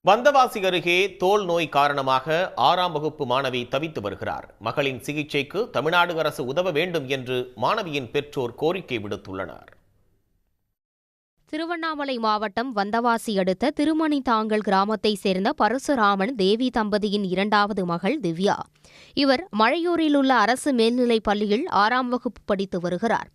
வந்தவாசி அருகே தோல் நோய் காரணமாக 6ஆம் வகுப்பு மாணவி தவித்து வருகிறார். மகளின் சிகிச்சைக்கு தமிழ்நாடு அரசு உதவ வேண்டும் என்று மாணவியின் பெற்றோர் கோரிக்கை விடுத்துள்ளனர். திருவண்ணாமலை மாவட்டம் வந்தவாசி அடுத்த திருமணிதாங்கல் கிராமத்தைச் சேர்ந்த பரசுராமன் தேவி தம்பதியின் 2வது மகள் திவ்யா. இவர் மழையூரில் உள்ள அரசு மேல்நிலைப் பள்ளியில் 6ஆம் வகுப்பு படித்து வருகிறார்.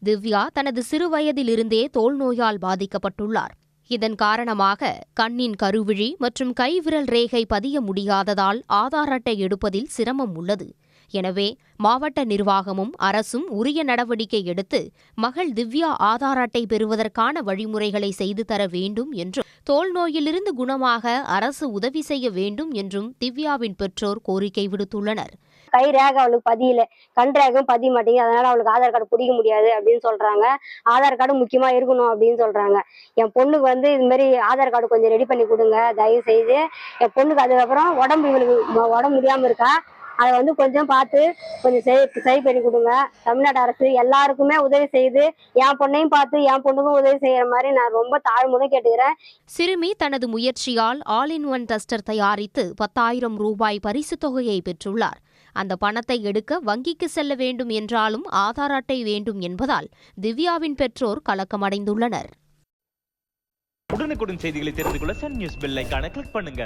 திவ்யா தனது சிறுவயதிலிருந்தே தோல் நோயால் பாதிக்கப்பட்டுள்ளார். இதன் காரணமாக கண்ணின் கருவிழி மற்றும் கைவிரல் ரேகை பதிய முடியாததால் ஆதார் அட்டை எடுப்பதில் சிரமம் உள்ளது. எனவே மாவட்ட நிர்வாகமும் அரசும் உரிய நடவடிக்கை எடுத்து மகள் திவ்யா ஆதார் அட்டை பெறுவதற்கான வழிமுறைகளை செய்து தர வேண்டும் என்றும், தோல் நோயிலிருந்து குணமாக அரசு உதவி செய்ய வேண்டும் என்றும் திவ்யாவின் பெற்றோர் கோரிக்கை விடுத்துள்ளனர். கை ரேகை அவளுக்கு பதியல, கண் ரேகம் பதிய மாட்டேங்குது, அதனால அவளுக்கு ஆதார் கார்டு பிடிக்க முடியாது அப்படின்னு சொல்றாங்க. ஆதார் கார்டு முக்கியமா இருக்கணும் அப்படின்னு சொல்றாங்க. என் பொண்ணுக்கு இது மாதிரி ஆதார் கார்டு கொஞ்சம் ரெடி பண்ணி கொடுங்க தயவு செய்து. என் பொண்ணுக்கு அதுக்கப்புறம் உடம்பு முடியாம இருக்கா, அதை கொஞ்சம் பார்த்து கொஞ்சம் சரி பண்ணி கொடுங்க. தமிழ்நாடு அரசு எல்லாருக்குமே உதவி செய்து என் பொண்ணையும் பார்த்து என் பொண்ணுக்கும் உதவி செய்யற மாதிரி நான் ரொம்ப தாழ்மையுடன் கேட்டுக்கிறேன். சிறுமி தனது முயற்சியால் ஆல் இன் ஒன் டெஸ்டர் தயாரித்து 10,000 ரூபாய் பரிசுத் தொகையை பெற்றுள்ளார். அந்த பணத்தை எடுக்க வங்கிக்கு செல்ல வேண்டும் என்றாலும் ஆதார் அட்டை வேண்டும் என்பதால் திவ்யாவின் பெற்றோர் கலக்கமடைந்துள்ளனர். உடனுக்குடன் செய்திகளை தெரிந்து கொள்ள சன் நியூஸ் பெல் ஐகானை கிளிக் பண்ணுங்க.